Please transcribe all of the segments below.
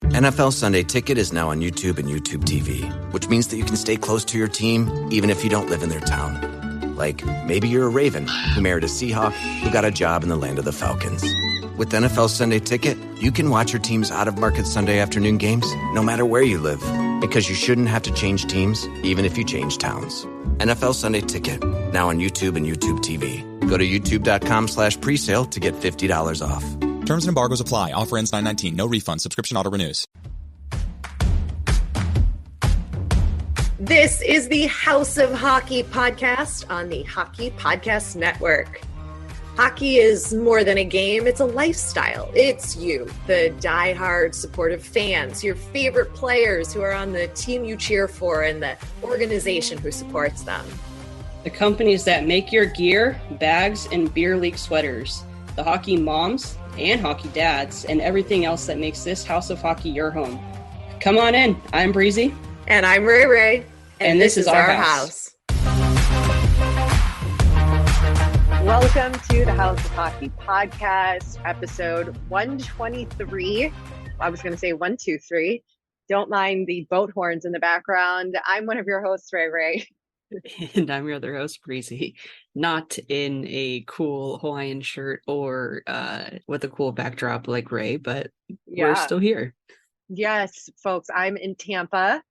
NFL Sunday Ticket is now on YouTube and YouTube TV, which means that you can stay close to your team even if you don't live in their town. Like, maybe you're a Raven who married a Seahawk who got a job in the land of the Falcons. With NFL Sunday Ticket, you can watch your team's out-of-market Sunday afternoon games no matter where you live, because you shouldn't have to change teams even if you change towns. NFL Sunday Ticket, now on YouTube and YouTube TV. Go to youtube.com/presale to get $50 off. Terms and embargoes apply. Offer ends 9/19. No refund. Subscription auto renews. This is the House of Hockey podcast on the Hockey Podcast Network. Hockey is more than a game. It's a lifestyle. It's you, the diehard supportive fans, your favorite players who are on the team you cheer for, and the organization who supports them. The companies that make your gear, bags, and beer league sweaters. The hockey moms and hockey dads, and everything else that makes this House of Hockey your home. Come on in. I'm Breezy. And I'm Rae. And this is our house. Welcome to the House of Hockey podcast, episode 123. I was going to say 123. Don't mind the boat horns in the background. I'm one of your hosts, Rae. And I'm your other host, Breezy. Not in a cool Hawaiian shirt or with a cool backdrop like Rae, but we're still here. Yes, folks, I'm in Tampa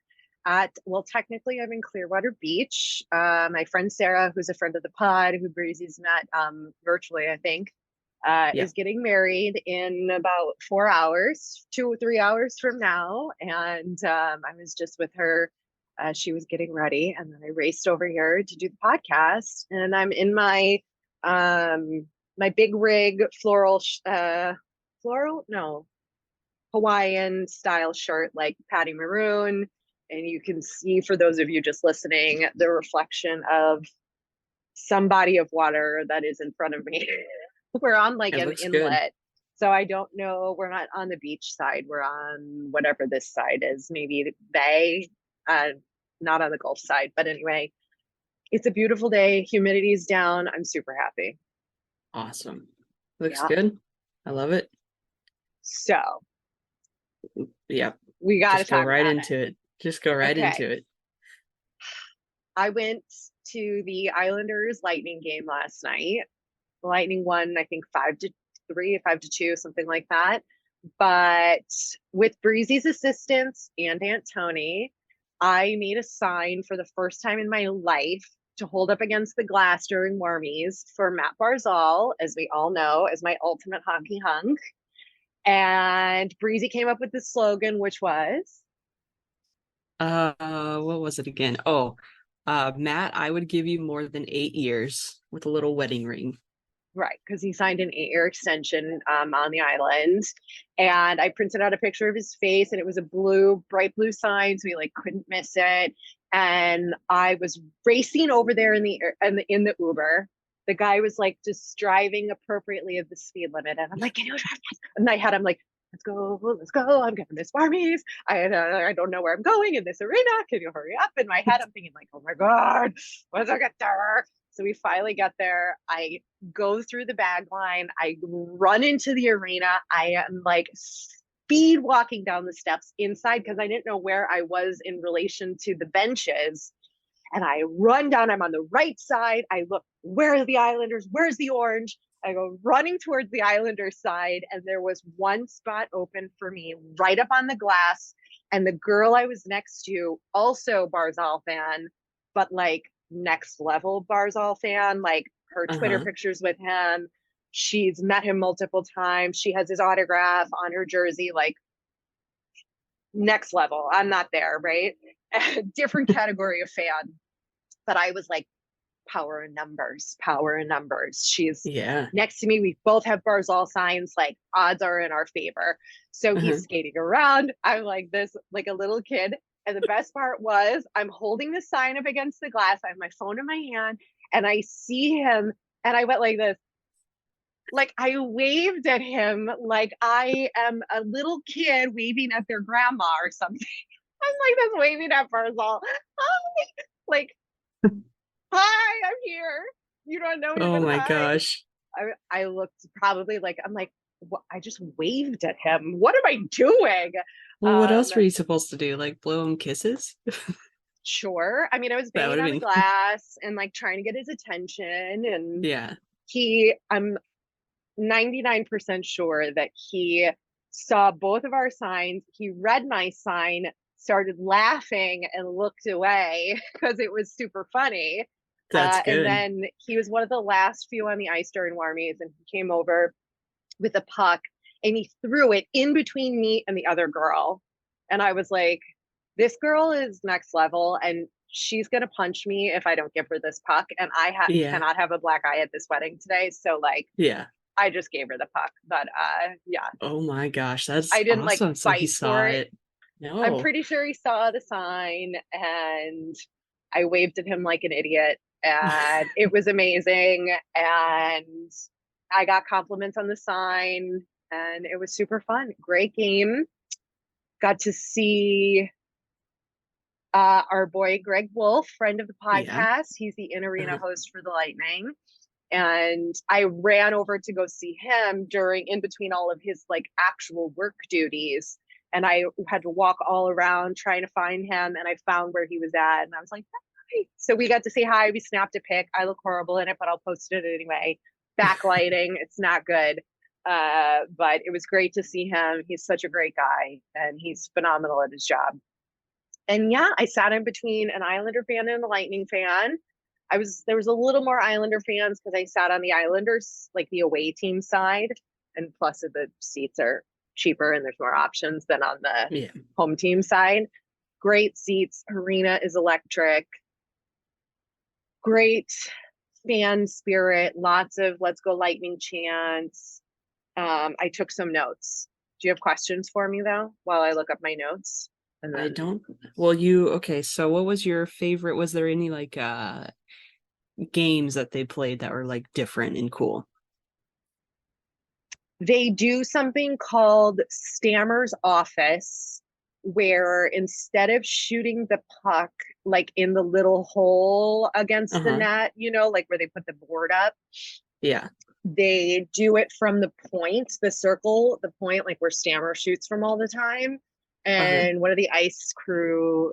technically I'm in Clearwater Beach. My friend Sarah, who's a friend of the pod, who Breezy's met virtually, I think, is getting married in about 4 hours, 2 or 3 hours from now. And I was just with her. She was getting ready, and then I raced over here to do the podcast. And I'm in my my big rig Hawaiian style shirt, like Patty Maroon. And you can see, for those of you just listening, the reflection of some body of water that is in front of me. We're on like an inlet. Good. So I don't know. We're not on the beach side. We're on whatever this side is, maybe the bay, not on the Gulf side. But anyway, it's a beautiful day. Humidity's down. I'm super happy. Awesome. Looks good. I love it. So, yeah, we got to talk right into it. Just go right into it. I went to the Islanders Lightning game last night. The Lightning won, I think 5-3, 5-2, something like that. But with Breezy's assistance and Aunt Tony, I made a sign for the first time in my life to hold up against the glass during warmies for Mat Barzal, as we all know, as my ultimate hockey hunk. And Breezy came up with the slogan, which was... what was it again? Matt, I would give you more than 8 years with a little wedding ring. Right, because he signed an 8-year extension on the island, and I printed out a picture of his face, and it was a bright blue sign, so he couldn't miss it. And I was racing over there in the Uber. The guy was just driving appropriately at the speed limit, and I'm like, "Can you drive fast?" In my head, I'm like, let's go. I'm gonna miss Barmies. I don't know where I'm going in this arena. Can you hurry up? In my head, I'm thinking oh my God, once I get there. So we finally get there. I go through the bag line. I run into the arena. I am speed walking down the steps inside because I didn't know where I was in relation to the benches. And I run down. I'm on the right side. I look, where are the Islanders? Where's the orange? I go running towards the Islanders side, and there was one spot open for me right up on the glass. And the girl I was next to, also Barzal fan, but next level Barzal fan, her Twitter pictures with him. She's met him multiple times. She has his autograph on her jersey, next level. I'm not there, right? Different category of fan. But I was power in numbers. She's next to me. We both have Barzal signs, odds are in our favor. So he's skating around. I'm like this, a little kid. And the best part was I'm holding the sign up against the glass. I have my phone in my hand, and I see him, and I went like this. I waved at him like I am a little kid waving at their grandma or something. I'm this waving at Barzal. Hi, I'm here. You don't know me. Oh my gosh. I looked probably I'm what? I just waved at him. What am I doing? Well, what else were you supposed to do? Like blow him kisses? Sure. I mean, I was That would banging have on the been glass and like trying to get his attention. And yeah. I'm 99% sure that he saw both of our signs. He read my sign, started laughing, and looked away because it was super funny. That's And good. then he was one of the last few on the ice during warmies, and he came over with a puck and he threw it in between me and the other girl. And I was like, this girl is next level and she's going to punch me if I don't give her this puck. And I cannot have a black eye at this wedding today. So like, yeah. I just gave her the puck. But yeah. Oh my gosh, that's I didn't awesome. like So he fight saw for it. No. I'm pretty sure he saw the sign and I waved at him like an idiot. And it was amazing. And I got compliments on the sign and it was super fun. Great game. Got to see our boy Greg Wolf, friend of the podcast. Yeah. He's the in-arena host for the Lightning. And I ran over to go see him in between all of his like actual work duties. And I had to walk all around trying to find him. And I found where he was at. And I was like, hi. So we got to say hi. We snapped a pic. I look horrible in it, but I'll post it anyway. Backlighting. It's not good. But it was great to see him. He's such a great guy and he's phenomenal at his job. And yeah, I sat in between an Islander fan and a Lightning fan. There was a little more Islander fans because I sat on the Islanders, like the away team side. And plus the seats are cheaper and there's more options than on the home team side. Great seats. Arena is electric. Great fan spirit. Lots of let's go Lightning chants. I took some notes. Do you have questions for me though, while I look up my notes? And then... I don't. Well, okay. So what was your favorite? Was there any like games that they played that were like different and cool? They do something called Stammer's Office, where instead of shooting the puck like in the little hole against the net, like where they put the board up. Yeah. They do it from the point, the circle, the point, like where Stammer shoots from all the time. And one of the ice crew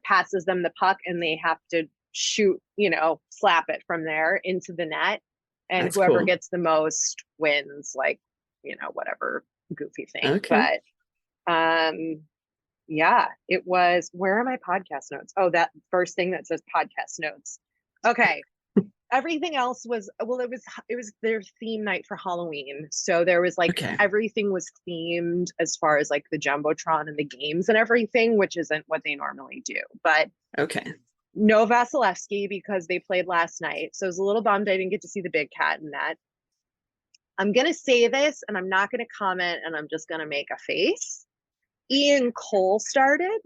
passes them the puck and they have to shoot, slap it from there into the net. And that's whoever gets the most wins, like, whatever goofy thing. Okay. But yeah, it was, where are my podcast notes? Oh, that first thing that says podcast notes. Okay. Everything else was, it was their theme night for Halloween. So there was like, everything was themed as far as like the Jumbotron and the games and everything, which isn't what they normally do. But no Vasilevsky because they played last night. So I was a little bummed I didn't get to see the big cat in that. I'm going to say this and I'm not going to comment and I'm just going to make a face. Ian Cole started.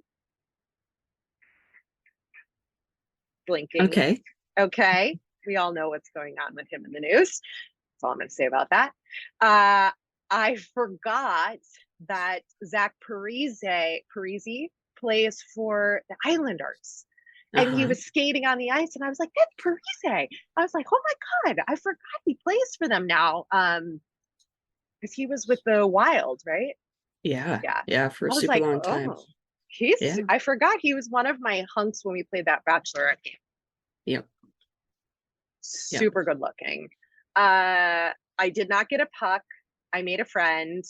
Blinking. Okay. We all know what's going on with him in the news. That's all I'm going to say about that. I forgot that Zach Parise plays for the Islanders. And he was skating on the ice. And I was like, that's Parise. I was like, oh my God, I forgot he plays for them now. Because he was with the Wild, right? Yeah, for a super long time. I forgot he was one of my hunks when we played that Bachelorette game. Yep. Super good looking. I did not get a puck. I made a friend.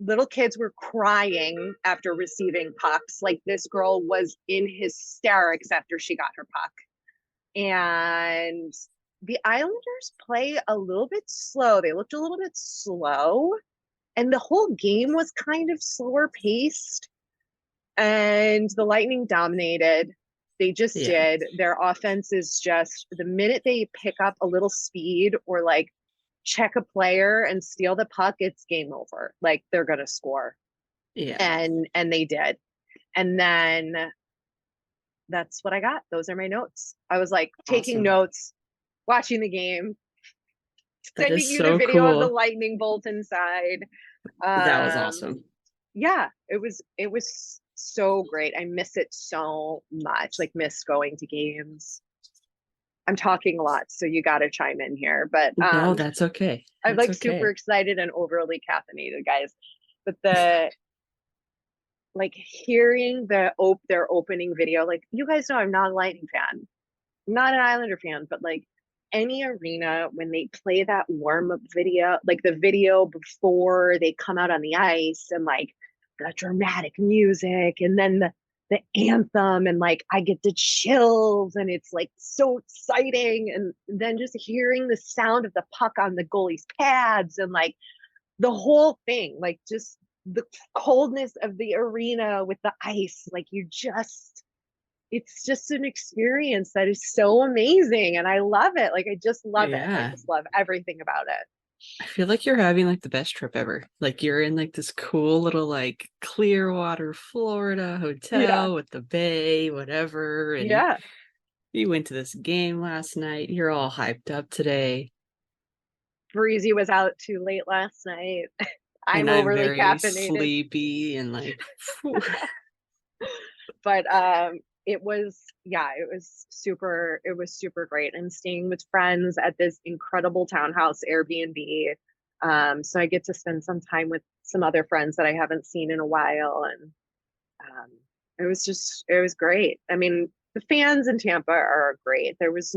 Little kids were crying after receiving pucks. Like this girl was in hysterics after she got her puck. And the Islanders play a little bit slow. They looked a little bit slow. And the whole game was kind of slower paced. And the Lightning dominated. They just did. Their offense is just, the minute they pick up a little speed or like check a player and steal the puck, it's game over. Like they're going to score. Yeah. And they did. And then that's what I got. Those are my notes. I was like taking notes, watching the game, sending you the video of the Lightning bolt inside. That was awesome. Yeah, it was so great. I miss it so much. Like miss going to games. I'm talking a lot, so you got to chime in here. But no, that's okay. I'm like super excited and overly caffeinated, guys. But like hearing their opening video, like you guys know I'm not a Lightning fan, I'm not an Islander fan, but like any arena when they play that warm-up video, like the video before they come out on the ice and like the dramatic music and then the anthem and like I get the chills and it's like so exciting, and then just hearing the sound of the puck on the goalie's pads and like the whole thing, like just the coldness of the arena with the ice, like it's just an experience that is so amazing and I love it. Like I just love it. I just love everything about it. I feel like you're having like the best trip ever. Like you're in like this cool little like Clearwater, Florida hotel with the bay, whatever. And you went to this game last night. You're all hyped up today. Breezy was out too late last night. I'm overly very caffeinated, sleepy, and like. But it was super great, and staying with friends at this incredible townhouse Airbnb. So I get to spend some time with some other friends that I haven't seen in a while, and it was great. I mean, the fans in Tampa are great. There was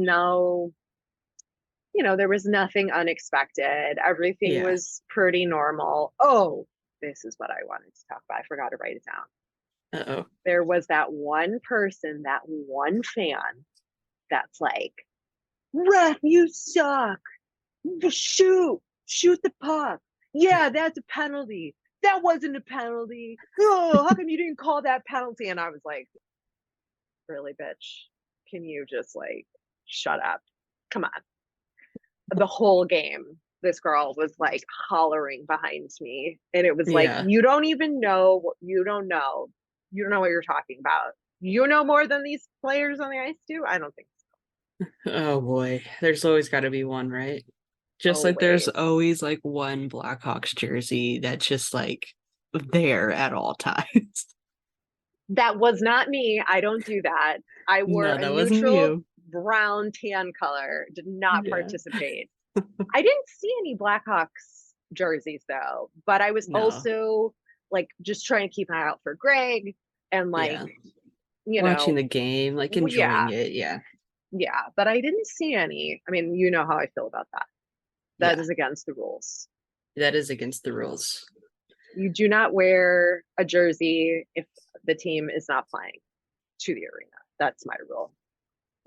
there was nothing unexpected. Everything was pretty normal. Oh, this is what I wanted to talk about. I forgot to write it down. Uh-oh. There was that one person, that one fan that's like, "Ref, you suck. Shoot the puck. Yeah, that's a penalty. That wasn't a penalty. Oh, how come you didn't call that penalty?" And I was like, really, bitch? Can you just like shut up? Come on. The whole game, this girl was like hollering behind me, and it was like, you don't know what you're talking about. You know more than these players on the ice do? I don't think so. Oh boy, there's always got to be one, right? Just like there's always like one Blackhawks jersey that's just like there at all times. That was not me. I don't do that. I wore a neutral brown tan color, did not participate. I didn't see any Blackhawks jerseys though, but I was also like just trying to keep an eye out for Greg and like watching the game, like enjoying it. But I didn't see any. I mean, you know how I feel about that. That is against the rules. That is against the rules. You do not wear a jersey if the team is not playing to the arena. That's my rule.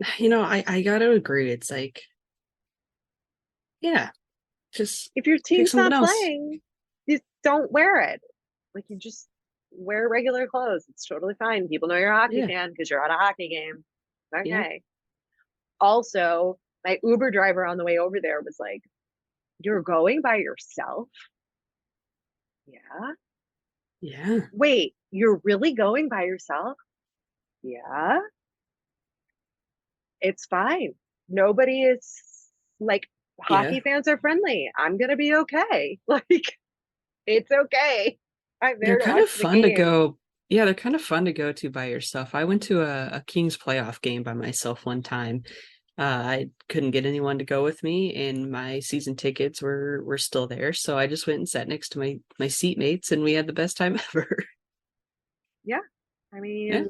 I gotta agree. It's like, just if your team's not playing, you don't wear it. Like, you just wear regular clothes. It's totally fine. People know you're a hockey fan because you're at a hockey game. Okay. Yeah. Also, my Uber driver on the way over there was like, "You're going by yourself?" Yeah. Wait, you're really going by yourself? Yeah. It's fine. Nobody is like, hockey fans are friendly. I'm gonna be okay. Like, it's okay. They're kind of fun to go. Yeah, they're kind of fun to go to by yourself. I went to a Kings playoff game by myself one time. I couldn't get anyone to go with me, and my season tickets were still there. So I just went and sat next to my seatmates, and we had the best time ever. Yeah. I mean,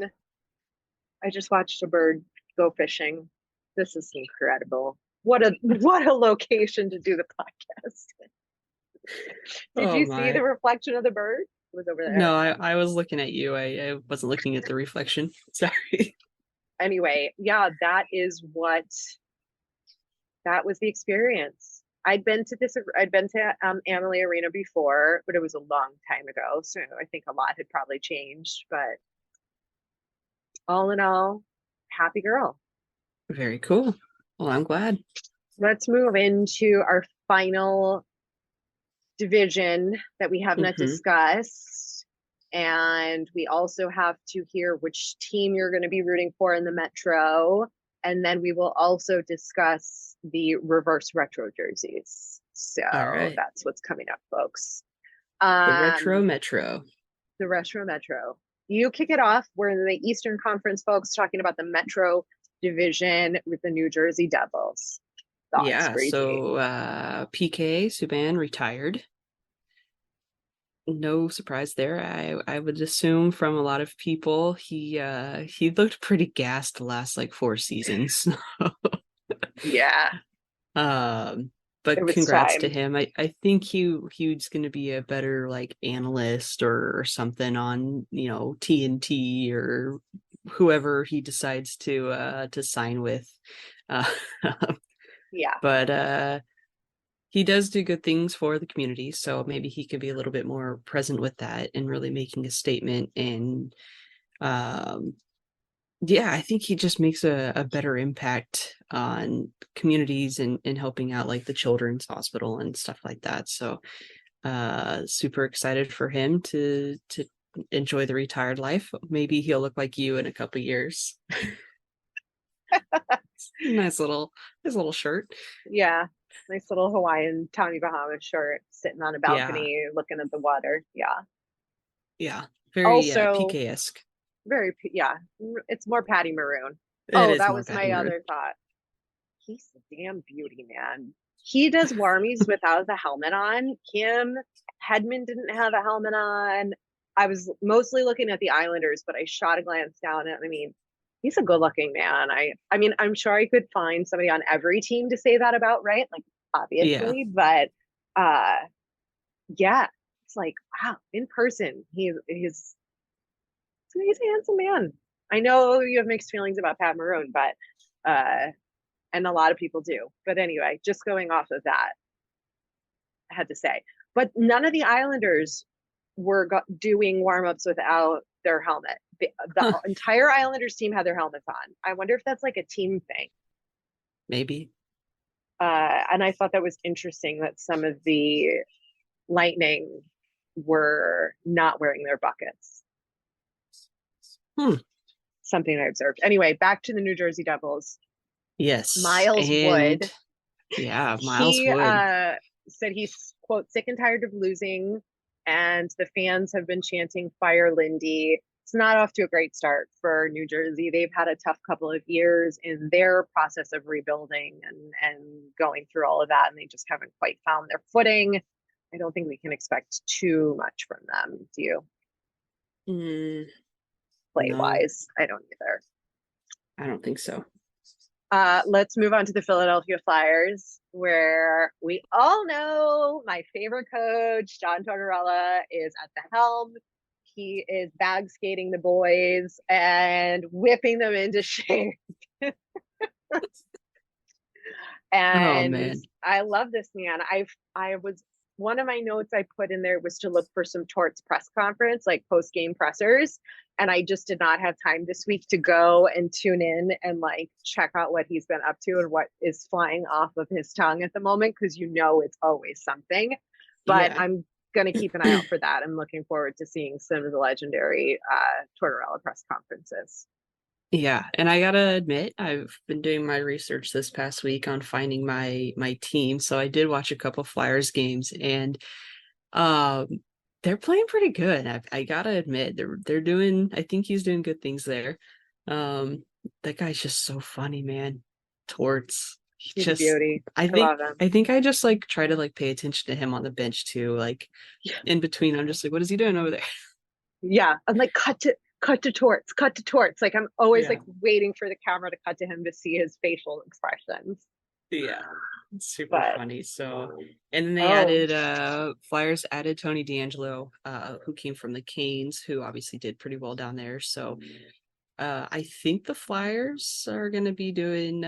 I just watched a bird go fishing. This is incredible. What a location to do the podcast. Did you see the reflection of the bird? It was over there. No, I was looking at you. I wasn't looking at the reflection. Sorry. Anyway, that was the experience. I'd been to Amalie Arena before, but it was a long time ago. So I think a lot had probably changed, but all in all, happy girl. Very cool. Well, I'm glad. Let's move into our final division that we have not discussed. And we also have to hear which team you're going to be rooting for in the Metro. And then we will also discuss the reverse retro jerseys. So that's what's coming up, folks. The Retro Metro. The Retro Metro. You kick it off. We're in the Eastern Conference, folks, talking about the Metro Division with the New Jersey Devils. Thoughts, Breezy? So PK Subban retired. no surprise there. I would assume from a lot of people he looked pretty gassed the last like 4 seasons. Yeah, But it was congrats to time. him. I think he's going to be a better like analyst or something on, TNT or whoever he decides to sign with. Uh, Yeah. but he does do good things for the community, so maybe he could be a little bit more present with that and really making a statement. And um, yeah, I think he just makes a better impact on communities and helping out like the children's hospital and stuff like that. So super excited for him to enjoy the retired life. Maybe he'll look like you in a couple years. nice little shirt. Yeah. Nice little Hawaiian Tommy Bahama shirt, sitting on a Yeah. balcony looking at the water. Yeah. Yeah. Very Also, PK-esque. yeah, it's more Patty Maroon. It Oh, is that more was Patty my Maroon. other thought. He's a damn beauty, man. He does warmies without the helmet on. Kim Hedman didn't have a helmet on. I was mostly looking at the Islanders, but I shot a glance down at, I mean, he's a good looking man. I mean, I'm sure I could find somebody on every team to say that about, right? Like, Yeah. obviously, but uh yeah, it's like, wow, in person, he's a handsome man. I know you have mixed feelings about Pat Maroon, but and a lot of people do. But anyway, just going off of that, I had to say. But none of the Islanders were doing warm-ups without their helmet. The entire Islanders team had their helmets on. I wonder if that's like a team thing. Maybe. And I thought that was interesting that some of the Lightning were not wearing their buckets. Something I observed. Anyway, back to the New Jersey Devils. Yes. Miles Wood. Yeah, Miles Wood. Said he's, quote, sick and tired of losing, and the fans have been chanting "Fire Lindy." It's not off to a great start for New Jersey. They've had a tough couple of years in their process of rebuilding and going through all of that, and they just haven't quite found their footing. I don't think we can expect too much from them. Do you? Play wise, I don't either. I don't think so. Let's move on to the Philadelphia Flyers, where we all know my favorite coach, John Tortorella, is at the helm. He is bag skating the boys and whipping them into shape. And oh, man. I love this man. I was, one of my notes I put in there was to look for some Torts press conference, like post-game pressers. And I just did not have time this week to go and tune in and like check out what he's been up to and what is flying off of his tongue at the moment, because it's always something. But yeah. I'm going to keep an eye out for that. I'm looking forward to seeing some of the legendary Tortorella press conferences. Yeah, and I gotta admit, I've been doing my research this past week on finding my team. So I did watch a couple Flyers games, and they're playing pretty good. I gotta admit, they're doing. I think he's doing good things there. That guy's just so funny, man. Torts. He's a beauty. I love him. I think I just like try to like pay attention to him on the bench too. Like in between, I'm just like, what is he doing over there? Yeah, I'm like, cut to Torts. Like I'm always like waiting for the camera to cut to him to see his facial expressions. Yeah, it's super funny. So, and then they Flyers added Tony DeAngelo, who came from the Canes, who obviously did pretty well down there. So, I think the Flyers are going to be doing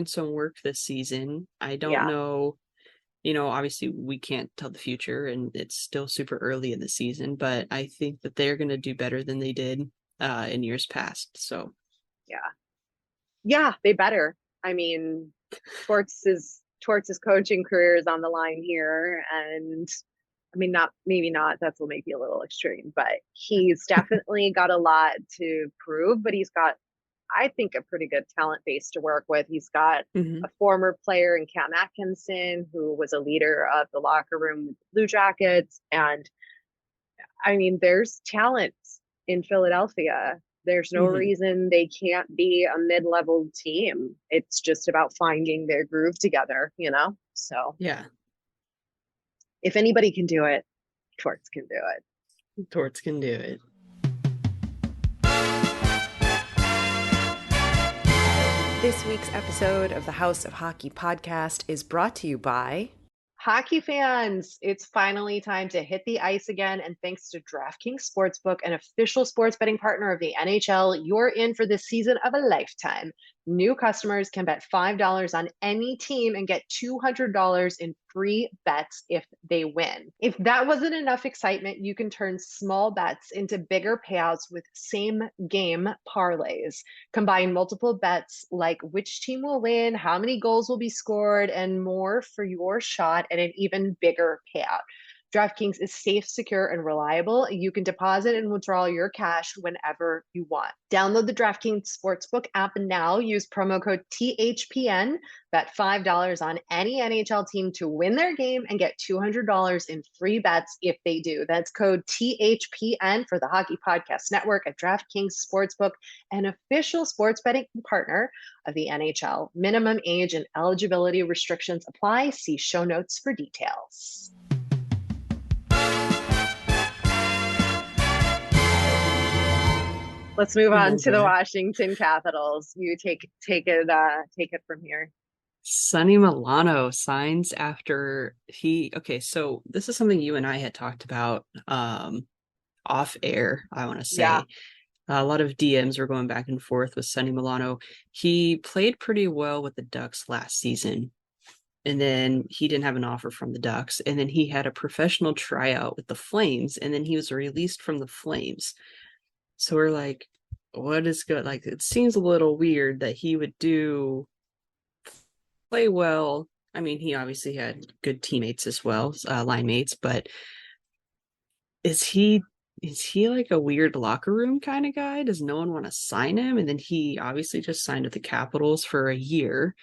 some work this season. I don't know. Obviously we can't tell the future and it's still super early in the season, but I think that they're going to do better than they did in years past. So yeah, they better. I mean, Torts' coaching career is on the line here, and I mean, maybe not, that's maybe a little extreme, but he's definitely got a lot to prove, but he's got, I think, a pretty good talent base to work with. He's got a former player in Cam Atkinson, who was a leader of the locker room with the Blue Jackets. And I mean, there's talent in Philadelphia. There's no reason they can't be a mid-level team. It's just about finding their groove together, So yeah, If anybody can do it, Torts can do it. Torts can do it. This week's episode of the House of Hockey podcast is brought to you by Hockey fans, it's finally time to hit the ice again. And thanks to DraftKings Sportsbook, an official sports betting partner of the NHL, you're in for the season of a lifetime. New customers can bet $5 on any team and get $200 in free bets if they win. If that wasn't enough excitement, you can turn small bets into bigger payouts with same game parlays. Combine multiple bets like which team will win, how many goals will be scored, and more for your shot at an even bigger payout. DraftKings is safe, secure, and reliable. You can deposit and withdraw your cash whenever you want. Download the DraftKings Sportsbook app now. Use promo code THPN. Bet $5 on any NHL team to win their game and get $200 in free bets if they do. That's code THPN for the Hockey Podcast Network at DraftKings Sportsbook, an official sports betting partner of the NHL. Minimum age and eligibility restrictions apply. See show notes for details. Let's move on to the Washington Capitals. You take it from here. Sonny Milano signs after so this is something you and I had talked about off air, I want to say. Yeah. A lot of DMs were going back and forth with Sonny Milano. He played pretty well with the Ducks last season, and then he didn't have an offer from the Ducks, and then he had a professional tryout with the Flames, and then he was released from the Flames. So we're like, what is good? Like, it seems a little weird that he would play well. I mean, he obviously had good teammates as well, line mates, but is he like a weird locker room kind of guy? Does no one want to sign him? And then he obviously just signed with the Capitals for a year.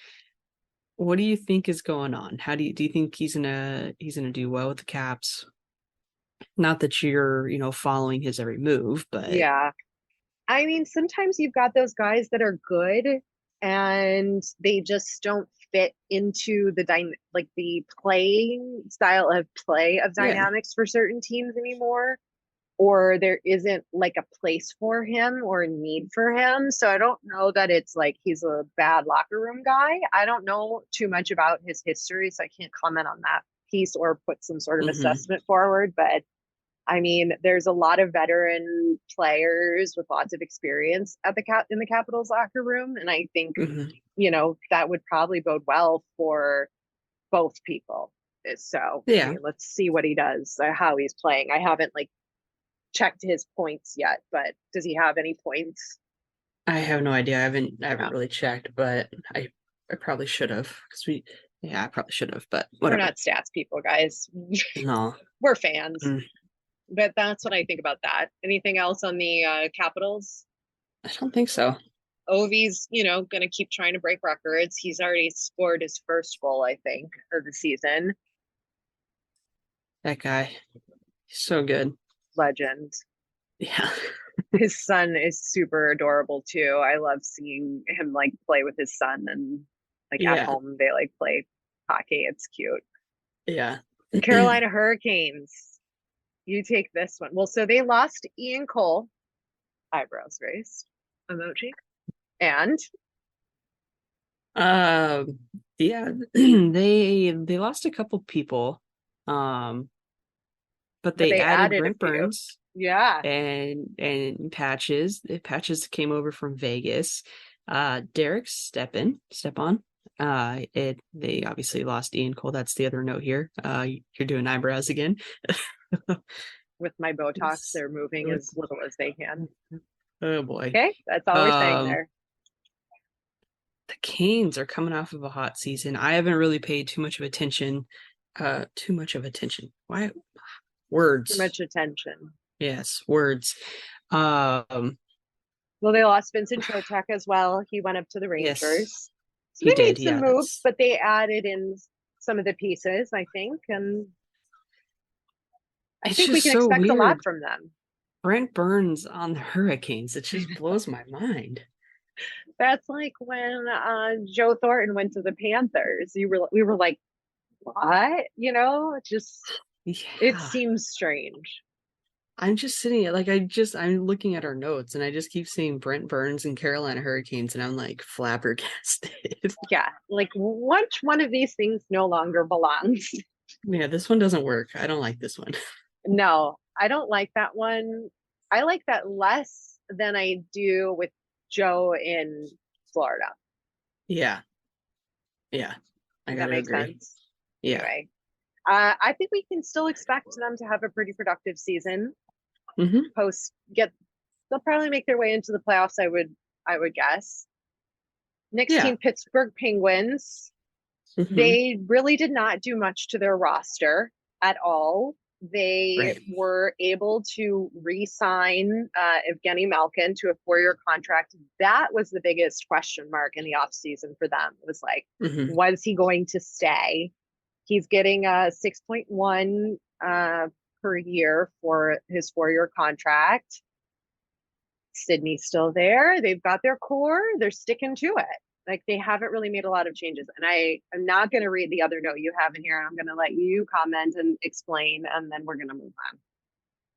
What do you think is going on? How do you think he's gonna do well with the Caps? Not that you're, following his every move, but yeah. I mean, sometimes you've got those guys that are good and they just don't fit into the playing style of play of dynamics for certain teams anymore, or there isn't like a place for him or a need for him. So I don't know that it's like he's a bad locker room guy. I don't know too much about his history, so I can't comment on that piece or put some sort of assessment forward, but I mean, there's a lot of veteran players with lots of experience at in the Capitals locker room. And I think, that would probably bode well for both people. So I mean, let's see what he does, how he's playing. I haven't checked his points yet, but does he have any points? I have no idea. I haven't really checked, but I probably should have, I probably should have, but whatever. We're not stats people, guys. No. We're fans. But that's what I think about that. Anything else on the Capitals? I don't think so. Ovi's, going to keep trying to break records. He's already scored his first goal, I think, of the season. That guy, he's so good. Legend. Yeah. His son is super adorable too. I love seeing him play with his son, and at home they play hockey. It's cute. Yeah. Carolina Hurricanes. You take this one. Well, so they lost Ian Cole, eyebrows raised emoji, and they lost a couple people, but they added Brent Burns, and Patches. Patches came over from Vegas. Derek Stepan. They obviously lost Ian Cole. That's the other note here. You're doing eyebrows again. With my Botox, they're moving as little as they can. Oh boy. Okay, that's all we're saying there. The Canes are coming off of a hot season. I haven't really paid too much attention. Why words? Too much attention. Yes, words. Well, they lost Vincent Trocheck as well. He went up to the Rangers. Yes, so they made some moves, but they added in some of the pieces, I think, and I think we can expect a lot from them. Brent Burns on the Hurricanes. It just blows my mind. That's like when Joe Thornton went to the Panthers. We were like, what? Just It Yeah. seems strange. I'm just sitting like I'm looking at our notes and I just keep seeing Brent Burns and Carolina Hurricanes and I'm like flabbergasted. Yeah, like which one of these things no longer belongs? Yeah, this one doesn't work. I don't like this one. No, I don't like that one. I like that less than I do with Joe in Florida. Yeah. Yeah. I Does that gotta make agree. sense? Yeah. Anyway, I think we can still expect them to have a pretty productive season. Mm-hmm. They'll probably make their way into the playoffs, I would guess. Next Yeah. team, Pittsburgh Penguins. Mm-hmm. They really did not do much to their roster at all. They Right. were able to re-sign Evgeny Malkin to a 4-year contract. That was the biggest question mark in the offseason for them. It was like, Mm-hmm. was he going to stay? He's getting a 6.1 per year for his 4-year contract. Sydney's still there. They've got their core. They're sticking to it. Like they haven't really made a lot of changes. And I'm not going to read the other note you have in here. I'm going to let you comment and explain, and then we're going to move on.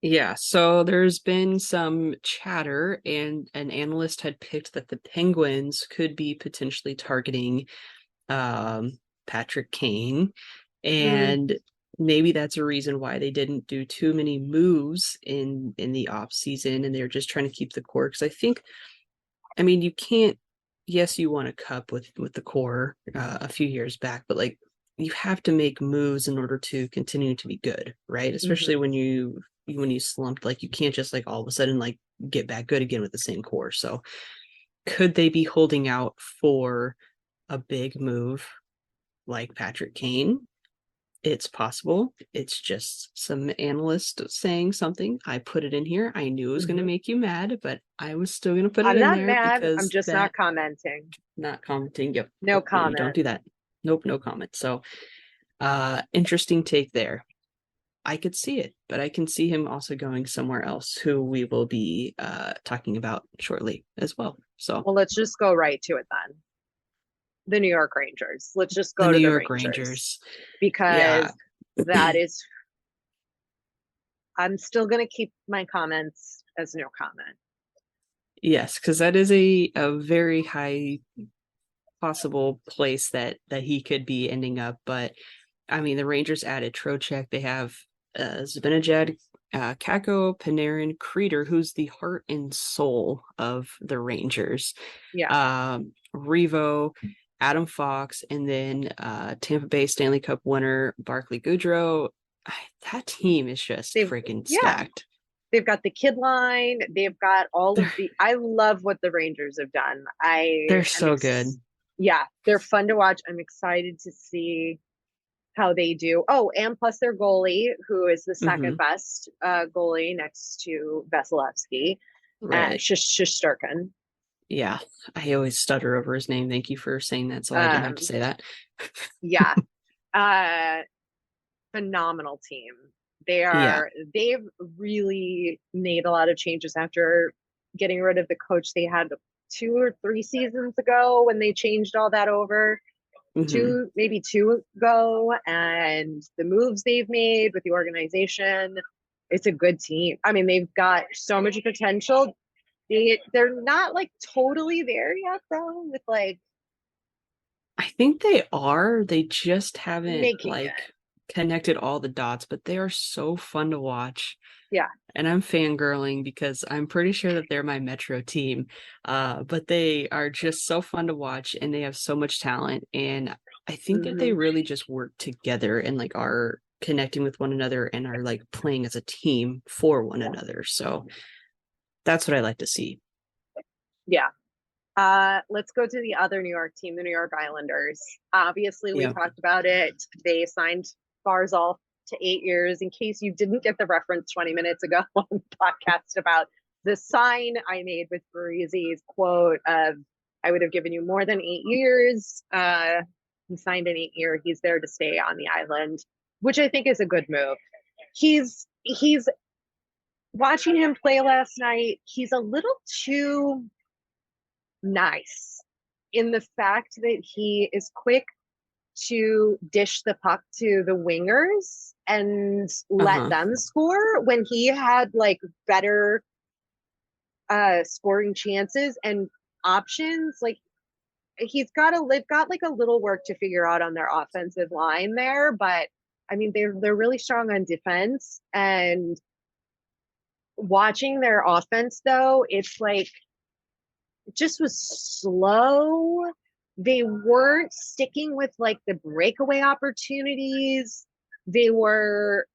Yeah, so there's been some chatter, and an analyst had picked that the Penguins could be potentially targeting Patrick Kane, and maybe that's a reason why they didn't do too many moves in the off season, and they're just trying to keep the core. Because I mean, you can't. Yes, you won a cup with the core a few years back, but like you have to make moves in order to continue to be good, right? Especially when you slumped, like you can't just like all of a sudden like get back good again with the same core. So could they be holding out for a big move like Patrick Kane? It's possible. It's just some analyst saying something. I put it in here. I knew it was going to make you mad, but I was still going to put it I'm in not there mad. I'm because just not commenting. not commenting. Yep. No You don't comment. do that. Nope, no comment. So interesting take there. I could see it, but I can see him also going somewhere else who we will be talking about shortly as well. So Well, let's just go right to it then. The New York Rangers. Let's just the go New to the York Rangers Rangers. because Yeah. that is, I'm still going to keep my comments as no comment. Yes, because that is a very high possible place that he could be ending up. But I mean, the Rangers added Trocheck. They have Zibanejad, Kako, Panarin, Kreter, who's the heart and soul of the Rangers. Yeah. Revo, Adam Fox, and then Tampa Bay Stanley Cup winner Barclay Goodrow. That team is just freaking stacked. They've got the kid line. They've got all of the. I love what the Rangers have done. They're so good. Yeah, they're fun to watch. I'm excited to see how they do. Oh, and plus their goalie, who is the second best goalie next to Vasilevsky, Right. Shesterkin. Yeah, I always stutter over his name. Thank you for saying that, so I didn't have to say that. Yeah, phenomenal team. They've really made a lot of changes after getting rid of the coach they had 2 or 3 seasons ago when they changed all that over. Maybe 2 ago, and the moves they've made with the organization, it's a good team. I mean, they've got so much potential. They're not like totally there yet though with like, I think they are. They just haven't making like it. connected all the dots, but they are so fun to watch. Yeah. And I'm fangirling because I'm pretty sure that they're my Metro team. But they are just so fun to watch and they have so much talent. And I think that they really just work together and like are connecting with one another and are like playing as a team for one another. So that's what I like to see. Yeah. Let's go to the other New York team, the New York Islanders. Obviously, we talked about it. They signed Barzal to 8 years. In case you didn't get the reference 20 minutes ago on the podcast about the sign I made with Breezy's quote of, I would have given you more than 8 years. He signed an 8-year. He's there to stay on the island, which I think is a good move. He's watching him play last night. He's a little too nice in the fact that he is quick to dish the puck to the wingers and let Uh-huh. them score when he had like better scoring chances and options. Like they've got like a little work to figure out on their offensive line there, but I mean they're really strong on defense. And watching their offense though, it's like it just was slow. They weren't sticking with like the breakaway opportunities. They were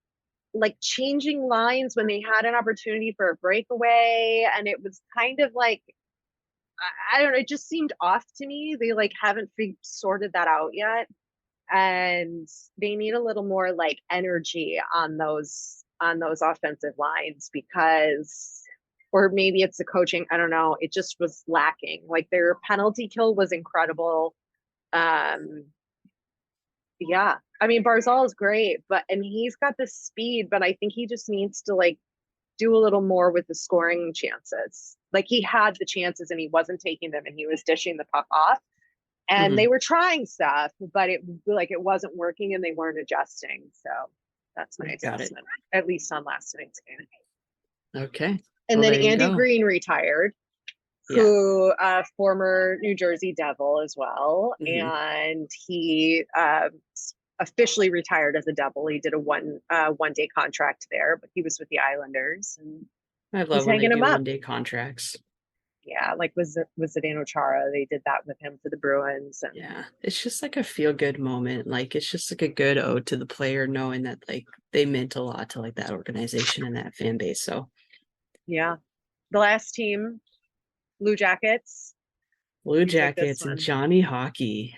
like changing lines when they had an opportunity for a breakaway, and it was kind of like I don't know, it just seemed off to me. They like haven't sorted that out yet, and they need a little more like energy on those offensive lines, because or maybe it's the coaching, I don't know, it just was lacking. Like their penalty kill was incredible. um yeah, I mean Barzal is great, but and he's got the speed, but I think he just needs to like do a little more with the scoring chances. Like he had the chances and he wasn't taking them, and he was dishing the puck off, and Mhm. they were trying stuff, but it wasn't working and they weren't adjusting. So that's my Got it. assessment, at least on last night's game. Okay. And Well, then there you Andy go. Green retired, Yeah. who former New Jersey Devil as well, Mhm. and he officially retired as a Devil. He did a one day contract there, but he was with the Islanders, and I he's love when they hanging him do up. 1-day contracts. Yeah, like was Zdeno Chara? They did that with him for the Bruins, and Yeah. It's just like a feel good moment. Like it's just like a good ode to the player, knowing that like they meant a lot to like that organization and that fan base. So yeah. The last team, Blue Jackets. Blue You picked this Jackets and one. Johnny Hockey.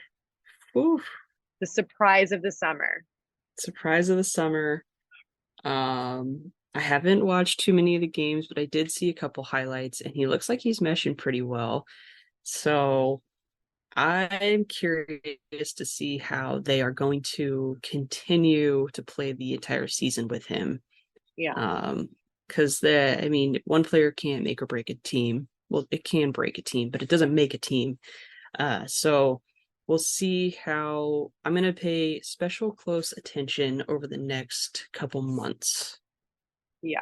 Whew. The surprise of the summer. Surprise of the summer. I haven't watched too many of the games, but I did see a couple highlights, and he looks like he's meshing pretty well. So I'm curious to see how they are going to continue to play the entire season with him. Yeah. Because I mean, one player can't make or break a team. Well, it can break a team, but it doesn't make a team. So we'll see how I'm going to pay special close attention over the next couple months Yeah.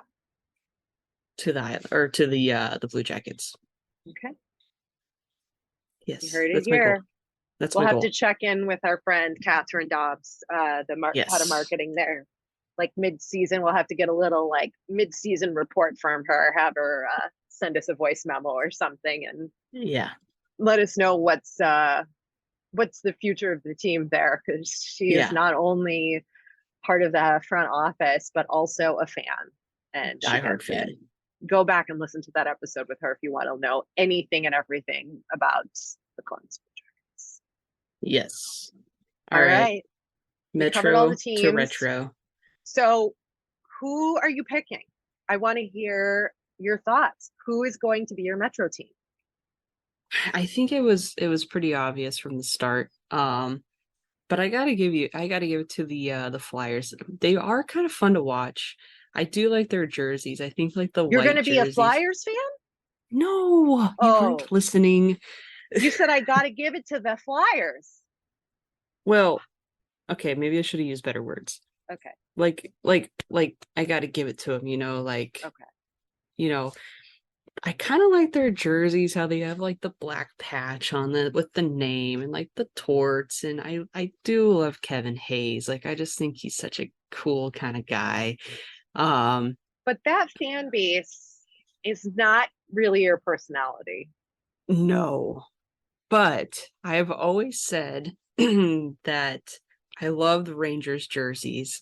to the Blue Jackets. Okay. You Yes, heard it that's my goal. here. That's We'll my have goal. to check in with our friend Catherine Dobbs, head of Yes. marketing there. Like mid-season, we'll have to get a little like mid-season report from her, have her send us a voice memo or something, and Yeah. let us know what's the future of the team there, because she is Yeah. not only part of the front office but also a fan, and she Diehard gets it. fan. Go back and listen to that episode with her if you want to know anything and everything about the Columbus Blue Jackets. Yes. All All right. right. We covered all the Metro to teams. retro. So who are you picking? I want to hear your thoughts. Who is going to be your Metro team? I think it was pretty obvious from the start. But I gotta give it to the Flyers. They are kind of fun to watch. I do like their jerseys. I think like the You're going white to be a jerseys. Flyers fan? No, you Oh, weren't listening. you said I got to give it to the Flyers. Well, okay, maybe I should have used better words. Okay. Like I gotta give it to them, like Okay. I kind of like their jerseys, how they have like the black patch on the with the name and like the torts, and I do love Kevin Hayes. Like I just think he's such a cool kind of guy. But that fan base is not really your personality. No, but I've always said that I love the Rangers jerseys.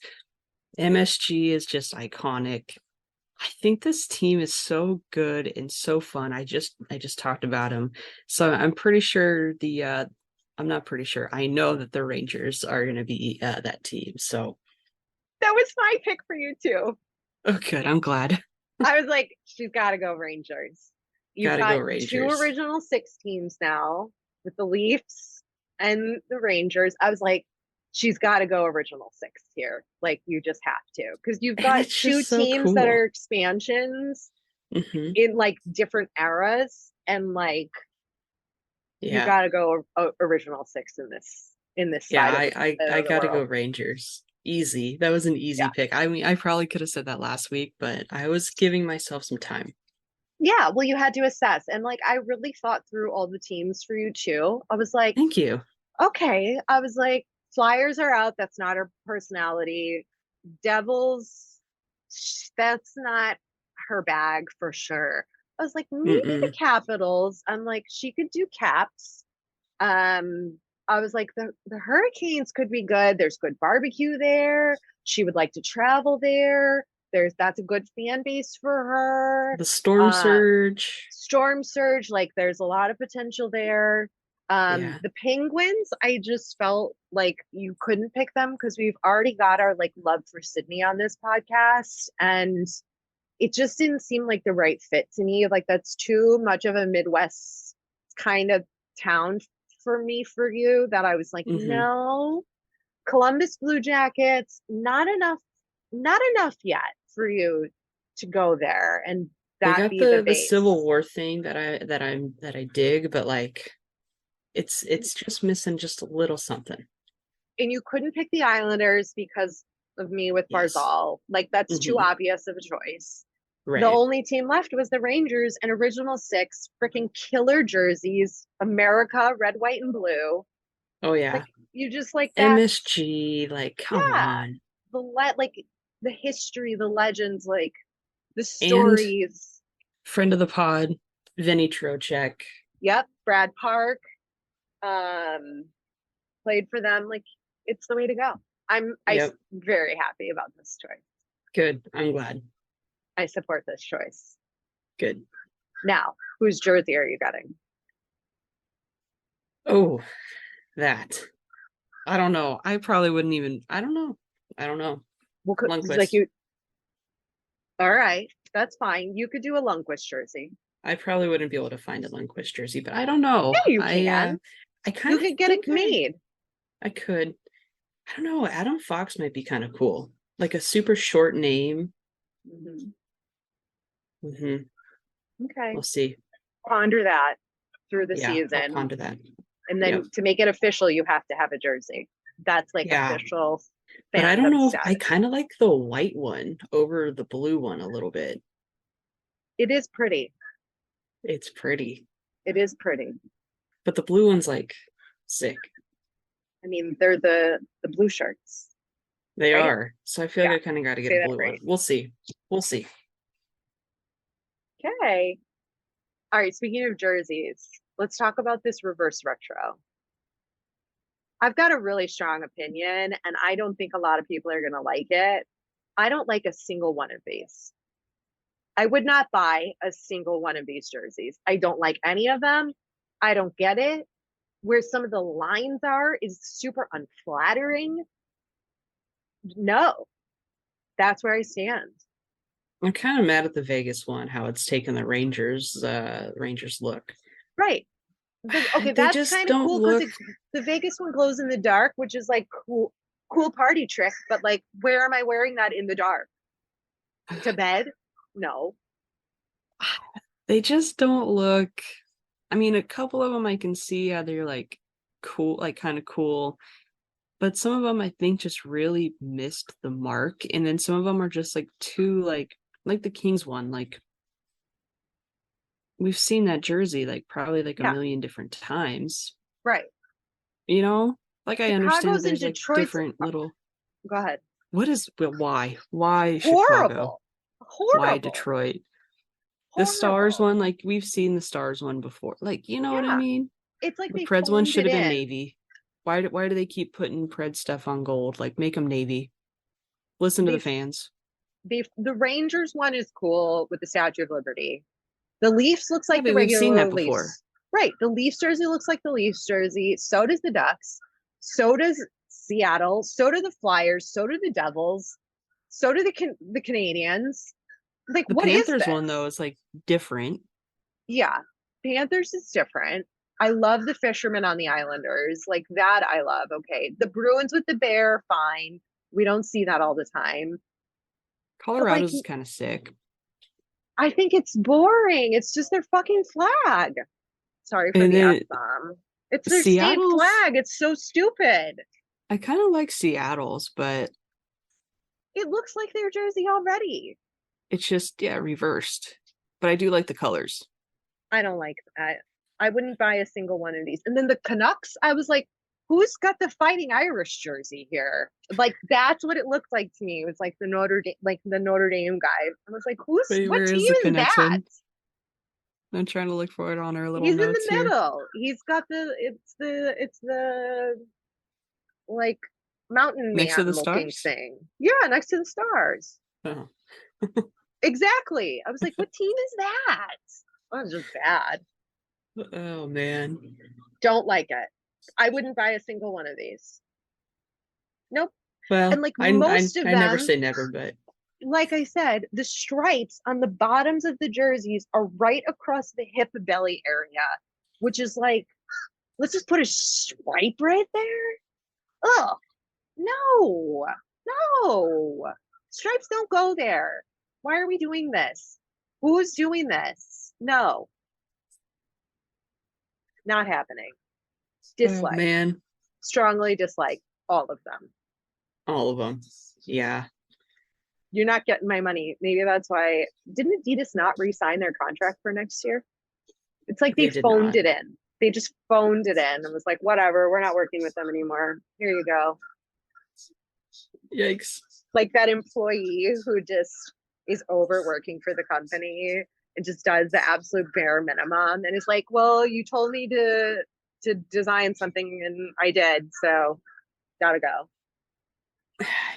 MSG is just iconic. I think this team is so good and so fun. I just talked about him. So I'm pretty sure I'm not pretty sure. I know that the Rangers are going to be that team. So That was my pick for you too. oh, good. I'm glad. I was like, she's got to go Rangers. You've Gotta go got two Rangers. original six teams now with the Leafs and the Rangers. I was like, she's got to go original six here. Like, you just have to, because you've And got it's two just so teams that cool. are expansions Mm-hmm. in like different eras, and like you Yeah. got to go original six in this Yeah, side of I the gotta go world. Rangers. Easy. That was an easy pick. I mean, I probably could have said that last week, but I was giving myself some time. Yeah, well, you had to assess. And like, I really thought through all the teams for you too. I was like, Thank you. okay. I was like, Flyers are out. That's not her personality. Devils, that's not her bag for sure. I was like, maybe the Capitals. I'm like, she could do Caps. I was like, the Hurricanes could be good. There's good barbecue there. She would like to travel there. That's a good fan base for her. The Storm Surge. Storm Surge, like there's a lot of potential there. The Penguins, I just felt like you couldn't pick them because we've already got our like love for Sydney on this podcast, and it just didn't seem like the right fit to me. Like that's too much of a Midwest kind of town for me for you, that I was like, no. Columbus Blue Jackets, not enough yet for you to go there, and that they got the Civil War thing that I dig, but like it's just missing just a little something. And you couldn't pick the Islanders because of me with Barzal. Like that's too obvious of a choice. Right. The only team left was the Rangers, and original 6 freaking killer jerseys, America, red, white, and blue. Oh yeah. Like, you just like that MSG, like come on. Like the history, the legends, like the stories. And friend of the pod, Vinny Trocheck. Yep, Brad Park. Played for them. Like it's the way to go. I'm very happy about this choice. Good. I'm glad. I support this choice. Good. Now, whose jersey are you getting? Oh, that. I don't know. I probably wouldn't even. I don't know. Well, like you. All right, that's fine. You could do a Lundqvist jersey. I probably wouldn't be able to find a Lundqvist jersey, but I don't know. Yeah, you can. I kind of could get it made. I could. I don't know. Adam Fox might be kind of cool. Like a super short name. Okay. We'll see. Ponder that through the season. I'll ponder that. And then to make it official, you have to have a jersey. That's like official. But I don't know if I kind of like the white one over the blue one a little bit. It is pretty. It's pretty. It is pretty. But the blue one's like sick. I mean, they're the blue shirts. They are. So I feel like I kind of got to get a blue one. We'll see. Okay. All right. Speaking of jerseys, let's talk about this reverse retro. I've got a really strong opinion, and I don't think a lot of people are going to like it. I don't like a single one of these. I would not buy a single one of these jerseys. I don't like any of them. I don't get it. Where some of the lines are is super unflattering. No, that's where I stand. I'm kind of mad at the Vegas one, how it's taken the Rangers look. Right. Okay, that's kind of cool because the Vegas one glows in the dark, which is like cool party trick. But like, where am I wearing that in the dark? To bed? No. They just don't look. I mean, a couple of them I can see how they're like cool, like kind of cool. But some of them I think just really missed the mark. And then some of them are just like too like the Kings one. Like we've seen that jersey like probably like a million different times. Right. You know? Like I understand there's like different little. Go ahead. Why? Why Horrible. Chicago? Horrible. Why Detroit? The Stars one, like we've seen the Stars one before. Like, you know what I mean? It's like the Preds one should have been navy. Why do they keep putting Pred stuff on gold? Like make them navy. Listen to the fans. The Rangers one is cool with the Statue of Liberty. The Leafs looks like the we've regular seen that Leafs. before. Right. The Leafs jersey looks like the Leafs jersey. So does the Ducks. So does Seattle. So do the Flyers. So do the Devils. So do the Canadians. Like the what Panthers is this? one though is like different. Yeah. Panthers is different. I love the fishermen on the Islanders. Like that I love. Okay. The Bruins with the bear, fine. We don't see that all the time. Colorado's is kind of sick. I think it's boring. It's just their fucking flag. Sorry for the F-bomb. It's their state flag. It's so stupid. I kind of like Seattle's, but It looks like their jersey already. It's just, yeah, reversed. But I do like the colors. I don't like that. I wouldn't buy a single one of these. And then the Canucks, I was like, who's got the Fighting Irish jersey here? Like, that's what it looked like to me. It was like the Notre Dame guy. I was like, what Where is team the is that? connection? I'm trying to look for it on our little He's notes in the here. middle. He's got it's the like mountain Next to man the looking stars? thing. Yeah, next to the stars. Oh. Exactly. I was like, what team is that? That was just bad. Oh man. Don't like it. I wouldn't buy a single one of these. Nope. Well, And like I most of them, never say never, but like I said, the stripes on the bottoms of the jerseys are right across the hip belly area, which is like, let's just put a stripe right there. Ugh. No. Stripes don't go there. Why are we doing this? Who's doing this? No. Not happening. Dislike. Oh man. Strongly dislike all of them. All of them. Yeah. You're not getting my money. Maybe that's why. Didn't Adidas not re-sign their contract for next year? It's like they phoned it in. They just phoned it in and was like, whatever, we're not working with them anymore. Here you go. Yikes. Like that employee who just is overworking for the company and just does the absolute bare minimum and is like, well, you told me to design something and I did, so gotta go.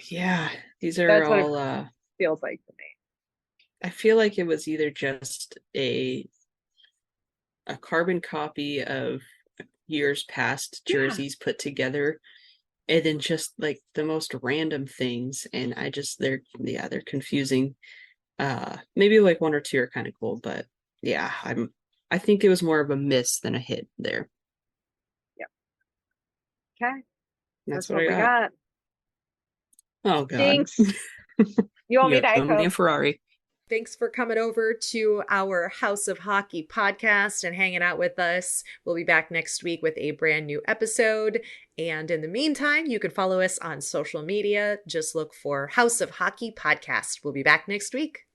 Yeah, these are That's all what it feels like to me. I feel like it was either just a carbon copy of years past jerseys put together, and then just like the most random things, and they're confusing. Maybe like one or two are kind of cool, but yeah, I think it was more of a miss than a hit there. Yep. Okay. That's what we got. Oh god. Thanks. You want me to echo? Ferrari. Thanks for coming over to our House of Hockey podcast and hanging out with us. We'll be back next week with a brand new episode. And in the meantime, you can follow us on social media. Just look for House of Hockey podcast. We'll be back next week.